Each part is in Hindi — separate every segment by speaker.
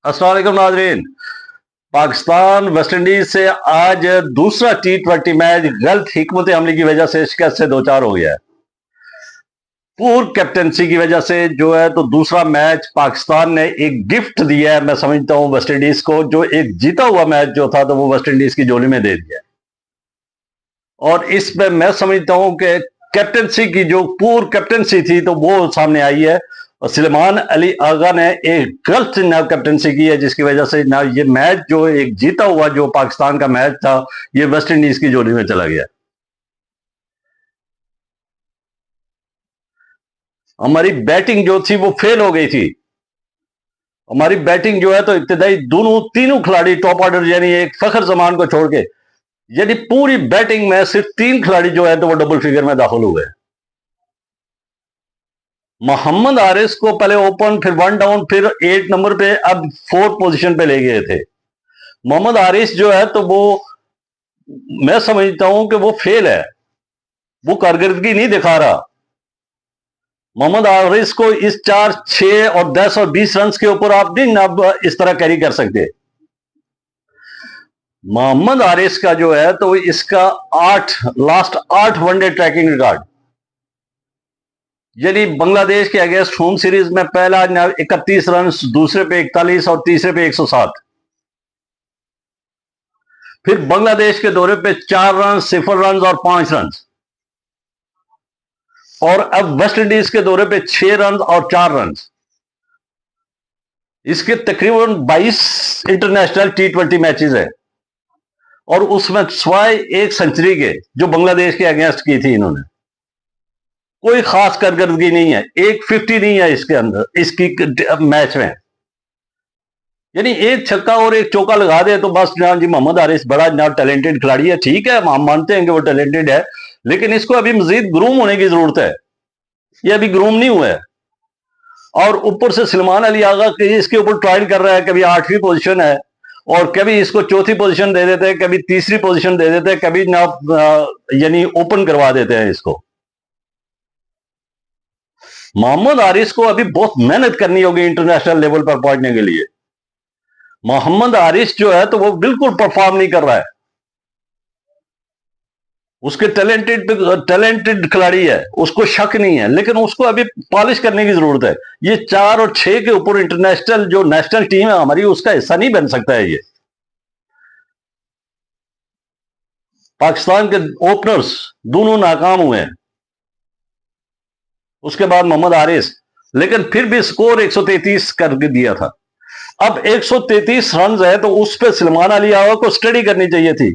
Speaker 1: अस्सलाम वालेकुम नाजरीन। पाकिस्तान वेस्ट इंडीज से आज दूसरा T20 मैच गलत हिकमत अमली की वजह से शिकस्त से दो चार हो गया है। पूर कैप्टनसी की वजह से जो है तो दूसरा मैच पाकिस्तान ने एक गिफ्ट दिया है, मैं समझता हूं वेस्ट इंडीज को, जो एक जीता हुआ मैच जो था तो वो वेस्ट इंडीज की झोली में दे दिया। और इसमें मैं समझता हूं कि कैप्टनसी की जो पूर कैप्टनसी थी तो वो सामने आई है और सलेमान अली आगा ने एक गलत ना कैप्टनसी की है, जिसकी वजह से ना ये मैच जो एक जीता हुआ जो पाकिस्तान का मैच था ये वेस्ट इंडीज की झोली में चला गया। हमारी बैटिंग जो थी वो फेल हो गई थी। हमारी बैटिंग जो है तो इब्तदाई दोनों तीनों खिलाड़ी टॉप ऑर्डर यानी एक फखर जमान को छोड़ के यानी पूरी बैटिंग में सिर्फ तीन खिलाड़ी जो है तो वो डबल फिगर में दाखिल हुए। मोहम्मद आरिस को पहले ओपन, फिर वन डाउन, फिर 8 नंबर पे, अब 4th पोजीशन पे ले गए थे। मोहम्मद आरिस जो है तो वो मैं समझता हूं कि वो फेल है, वो कारकर्दगी नहीं दिखा रहा। मोहम्मद आरिस को इस 4, 6 और 10 और 20 रन के ऊपर आप नहीं अब इस तरह कैरी कर सकते। मोहम्मद आरिस का जो है तो इसका लास्ट 8 वनडे ट्रैकिंग रिकॉर्ड, यानी बांग्लादेश के अगेंस्ट होम सीरीज में पहला 31 रन, दूसरे पे 41 और तीसरे पे 107। फिर बांग्लादेश के दौरे पे 4 रन, 0 रन और 5 रन। और अब वेस्ट इंडीज के दौरे पे 6 रन और 4 रन। इसके तकरीबन 22 इंटरनेशनल T20 मैचेस है और उसमें स्वाय एक सेंचुरी के जो बांग्लादेश के अगेंस्ट की थी इन्होंने। कोई खास कारकर्दगी नहीं है, एक 50 नहीं है इसके अंदर इसकी मैच में, यानी एक छक्का और एक चौका लगा दे तो बस जी मोहम्मद आरिस बड़ा ना टैलेंटेड खिलाड़ी है। ठीक है, हम मानते हैं कि वो टैलेंटेड है, लेकिन इसको अभी मजीद ग्रूम होने की जरूरत है। ये अभी ग्रूम नहीं हुआ है। और ऊपर से सलमान अली आगा इसके ऊपर ट्रायल कर रहा है, कभी 8वीं पोजीशन है और कभी इसको 4थी पोजीशन दे देते हैं, कभी तीसरी पोजीशन दे देते हैं, कभी ना यानी ओपन करवा देते हैं इसको। मोहम्मद आरिस को अभी बहुत मेहनत करनी होगी इंटरनेशनल लेवल पर पहुंचने के लिए। मोहम्मद आरिस जो है तो वो बिल्कुल परफॉर्म नहीं कर रहा है। उसके टैलेंटेड खिलाड़ी है, उसको शक नहीं है, लेकिन उसको अभी पॉलिश करने की जरूरत है। ये 4 और 6 के ऊपर इंटरनेशनल जो नेशनल टीम है हमारी उसका हिस्सा नहीं बन सकता है। ये पाकिस्तान के ओपनर्स दोनों नाकाम हुए हैं, उसके बाद मोहम्मद आरिस, लेकिन फिर भी स्कोर 133 करके दिया था। अब 133 रन है तो उस पर सलमान अली आगा को स्टडी करनी चाहिए थी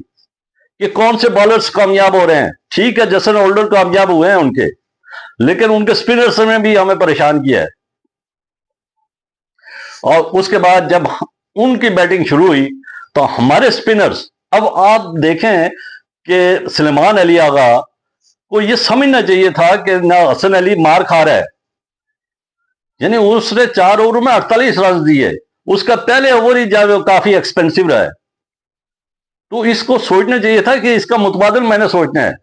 Speaker 1: कि कौन से बॉलर्स कामयाब हो रहे हैं। ठीक है, जसन होल्डर कामयाब हुए हैं उनके, लेकिन उनके स्पिनर्स ने भी हमें परेशान किया है। और उसके बाद जब उनकी बैटिंग शुरू हुई तो हमारे स्पिनर्स, अब आप देखें कि सलेमान अली आगा को यह समझना चाहिए था कि ना हसन अली मार खा रहा है, यानी उसने 4 ओवर में 48 रन दिए, उसका पहले ओवर ही जो काफी एक्सपेंसिव रहा है, तो इसको सोचना चाहिए था कि इसका मुतबादल मैंने सोचना है।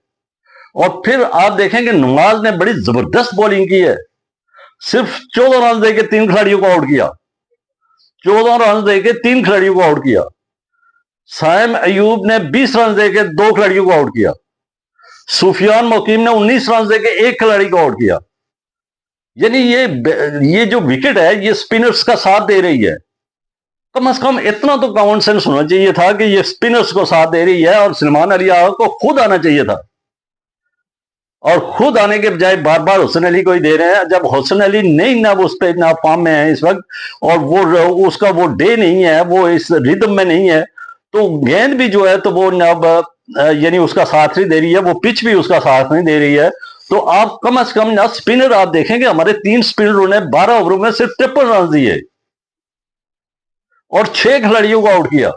Speaker 1: और फिर आप देखेंगे नवाज ने बड़ी जबरदस्त बॉलिंग की है, सिर्फ 14 रन देकर 3 खिलाड़ियों को आउट किया, 14 रन देकर 3 खिलाड़ियों को आउट किया। साइम अयूब ने 20 रन देकर 2 खिलाड़ियों को आउट किया। सुफियान मुकीम ने 19 रन देकर 1 खिलाड़ी को आउट किया। यानी ये जो विकेट है ये स्पिनर्स का साथ दे रही है। कम से कम इतना तो कॉमन सेंस होना चाहिए था कि ये स्पिनर्स को साथ दे रही है और सलमान अली आगा को खुद आना चाहिए था। और खुद आने के बजाय बार बार हुसैन अली को ही दे रहे हैं, जब हुसैन अली नहीं ना उस पर ना फॉर्म में है इस वक्त, और वो उसका वो डे नहीं है, वो इस रिदम में नहीं है, तो गेंद भी जो है तो वो ना यानी उसका साथ नहीं दे रही है, वो पिच भी उसका साथ नहीं दे रही है। तो आप कम से कम ना स्पिनर आप देखेंगे, हमारे 3 स्पिनरों ने 12 ओवरों में सिर्फ 53 रन दिए और 6 खिलाड़ियों को आउट किया,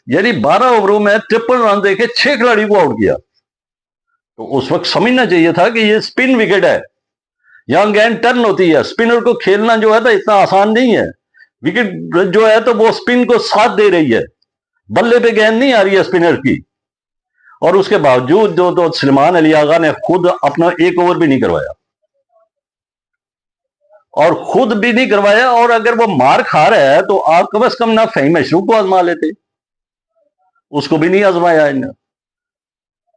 Speaker 1: यानी 12 ओवरों में 53 रन देके 6 खिलाड़ियों को आउट किया। तो उस वक्त समझना चाहिए था कि ये स्पिन विकेट है, यहां गेंद टर्न होती है, स्पिनर को खेलना जो है तो इतना आसान नहीं है। विकेट जो है तो वो स्पिन को साथ दे रही है, बल्ले पे गेंद नहीं आ रही है स्पिनर की। और उसके बावजूद जो तो सलमान अली आगा ने खुद अपना 1 ओवर भी नहीं करवाया। और खुद भी नहीं करवाया, और अगर वो मार खा रहा है तो आप कम से कम ना फहीम मशरूक को आजमा लेते, उसको भी नहीं आजमाया इन्हें।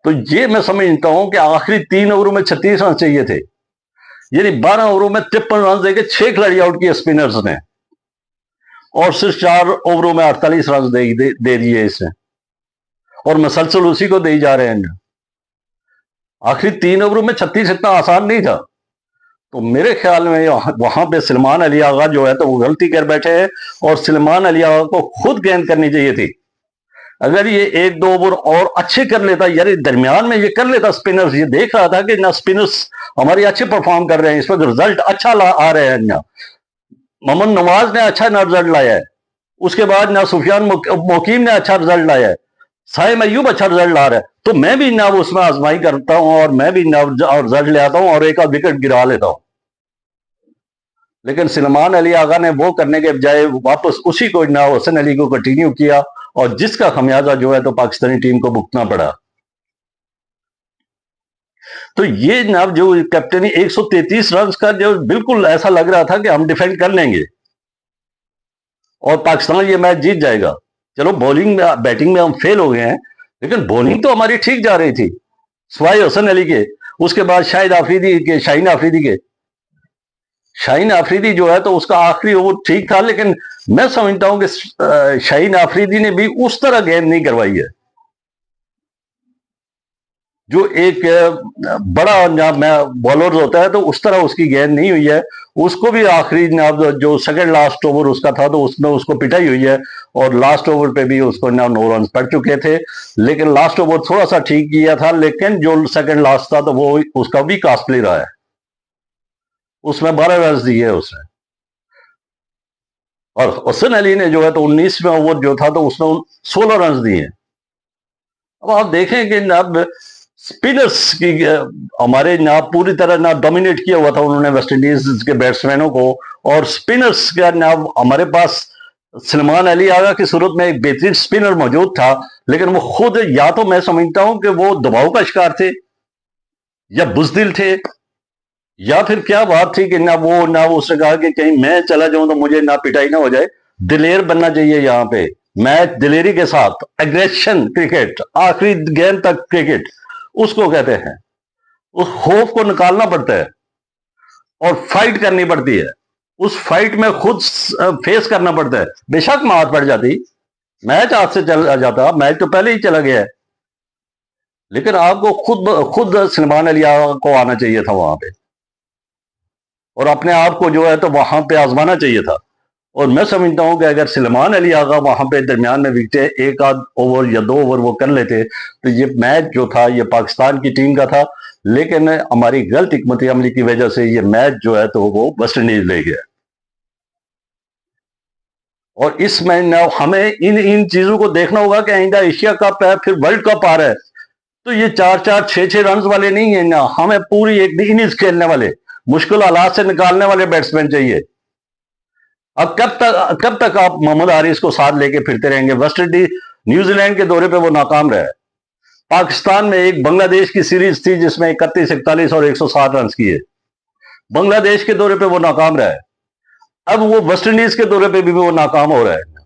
Speaker 1: तो ये मैं समझता हूं कि आखिरी 3 ओवरों में 36 रन चाहिए थे, यानी 12 ओवरों में 53 रन देके 6 खिलाड़ी आउट किए स्पिनर्स ने, और सिर्फ 4 ओवरों में 48 रन दे दिए इसने, और मसलसल उसी को दे जा रहे हैं। आखिरी 3 ओवरों में 36 इतना आसान नहीं था। तो मेरे ख्याल में वहां पे सलमान अली आगा जो है तो वो गलती कर बैठे हैं, और सलमान अली आगा को खुद गेंद करनी चाहिए थी। अगर ये 1-2 ओवर और अच्छे कर लेता, यानी दरमियान में ये कर लेता स्पिनर्स, ये देख रहा था कि ना स्पिनर्स हमारे अच्छे परफॉर्म कर रहे हैं, इस वक्त रिजल्ट अच्छा आ रहे हैं ना, मोहम्मद नवाज ने अच्छा ना रिजल्ट लाया है, उसके बाद ना सुफियान मोकीम ने अच्छा रिजल्ट लाया है, साइम अयूब अच्छा रिजल्ट ला रहा है, तो मैं भी ना उसमें आजमाई करता हूं और मैं भी ना रिजल्ट ले आता हूं और एक आध विकेट गिरा लेता हूं। लेकिन सलमान अली आगा ने वो करने के बजाय वापस उसी को ना हसन अली को कंटिन्यू किया, और जिसका खमियाजा जो है तो पाकिस्तानी टीम को भुगतना पड़ा। तो ये ना जो कैप्टनी 133 रन का जो बिल्कुल ऐसा लग रहा था कि हम डिफेंड कर लेंगे और पाकिस्तान ये मैच जीत जाएगा। चलो बॉलिंग में बैटिंग में हम फेल हो गए हैं, लेकिन बॉलिंग तो हमारी ठीक जा रही थी, सिवाय हसन अली के। उसके बाद शाहीन आफरीदी जो है तो उसका आखिरी ओवर ठीक था, लेकिन मैं समझता हूं कि शाहीन आफरीदी ने भी उस तरह गेंद नहीं करवाई है जो एक बड़ा बॉलर होता है, तो उस तरह उसकी गेंद नहीं हुई है। उसको भी आखिरी जो सेकंड लास्ट ओवर उसका था तो उसमें उसको पिटाई हुई है, और लास्ट ओवर पे भी उसको 9 रन पड़ चुके थे, लेकिन लास्ट ओवर थोड़ा सा ठीक किया था, लेकिन जो सेकंड लास्ट था तो वो उसका भी कॉस्टली रहा है, उसमें 12 रन दिए उसने। और हसन अली ने जो है तो 19वें ओवर जो था तो उसने 16 रन दिए। अब आप देखें कि अब स्पिनर्स की हमारे ना पूरी तरह ना डोमिनेट किया हुआ था उन्होंने वेस्ट इंडीज के बैट्समैनों को, और स्पिनर्स का ना हमारे पास सलमान अली आगा की सूरत में एक बेहतरीन स्पिनर मौजूद था, लेकिन वो खुद या तो मैं समझता हूं कि वो दबाव का शिकार थे, या बुजदिल थे, या फिर क्या बात थी कि ना उसने कहा कि कहीं मैं चला जाऊं तो मुझे ना पिटाई ना हो जाए। दिलेर बनना चाहिए यहाँ पे, मैच दिलेरी के साथ, एग्रेशन क्रिकेट, आखिरी गेंद तक क्रिकेट उसको कहते हैं। उस खौफ को निकालना पड़ता है और फाइट करनी पड़ती है, उस फाइट में खुद फेस करना पड़ता है। बेशक मार पड़ जाती, मैच हाथ से चल जाता, मैच तो पहले ही चला गया है, लेकिन आपको खुद सलमान अली को आना चाहिए था वहां पे, और अपने आप को जो है तो वहां पे आजमाना चाहिए था। और मैं समझता हूं कि अगर सलमान अली आगा वहां पे दरमियान में विकेट 1 आध ओवर या 2 ओवर वो कर लेते तो ये मैच जो था ये पाकिस्तान की टीम का था, लेकिन हमारी गलत हिकमत अमली की वजह से ये मैच जो है तो वो वेस्ट इंडीज ले गया। और इस मैच हमें इन चीजों को देखना होगा कि आइंदा एशिया कप है, फिर वर्ल्ड कप आ रहा है, तो ये 4-4 6-6 रन वाले नहीं है ना, हमें पूरी एक इनिंग्स खेलने वाले, मुश्किल हालात से निकालने वाले बैट्समैन चाहिए। अब कब तक आप मोहम्मद हारिस को साथ लेके फिरते रहेंगे? वेस्ट इंडीज न्यूजीलैंड के दौरे पे वो नाकाम रहा है, पाकिस्तान में एक बांग्लादेश की सीरीज थी जिसमें 31, 41 और 107 रन किए, बांग्लादेश के दौरे पे वो नाकाम रहा है, अब वो वेस्ट इंडीज के दौरे पे भी वो नाकाम हो रहा है।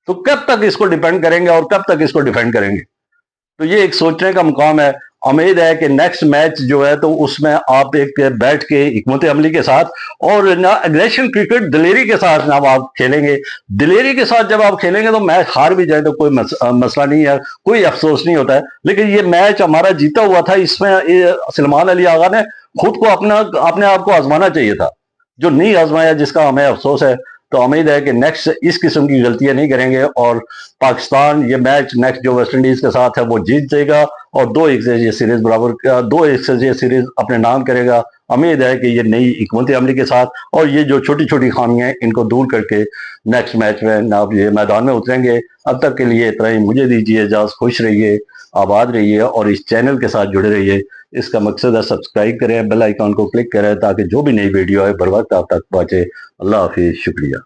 Speaker 1: तो कब तक इसको डिपेंड करेंगे और कब तक इसको डिफेंड करेंगे? तो ये एक सोचने का मुकाम है। उम्मीद है कि नेक्स्ट मैच जो है तो उसमें आप एक बैठ के हिकमत अमली के साथ और ना एग्रेशन क्रिकेट दिलेरी के साथ ना आप खेलेंगे। दिलेरी के साथ जब आप खेलेंगे तो मैच हार भी जाए तो कोई मसला नहीं है, कोई अफसोस नहीं होता है, लेकिन ये मैच हमारा जीता हुआ था, इसमें सलमान अली आगा ने खुद को अपने आप को आजमाना चाहिए था, जो नहीं आजमाया, जिसका हमें अफसोस है। तो उम्मीद है कि नेक्स्ट इस किस्म की गलतियां नहीं करेंगे और पाकिस्तान ये मैच नेक्स्ट जो वेस्ट इंडीज के साथ है वो जीत जाएगा और 2-1 से ये सीरीज बराबर 2-1 से ये सीरीज अपने नाम करेगा। उम्मीद है कि ये नई हिकमत अमली के साथ और ये जो छोटी छोटी खामियां हैं इनको दूर करके नेक्स्ट मैच में ना ये मैदान में उतरेंगे। अब तक के लिए इतना ही, मुझे दीजिए इजाजत। खुश रहिए, आबाद रहिए और इस चैनल के साथ जुड़े रहिए। इसका मकसद है सब्सक्राइब करें, बेल आइकॉन को क्लिक करें ताकि जो भी नई वीडियो है बर वक्त आप तक पहुंचे। अल्लाह हाफिज, शुक्रिया।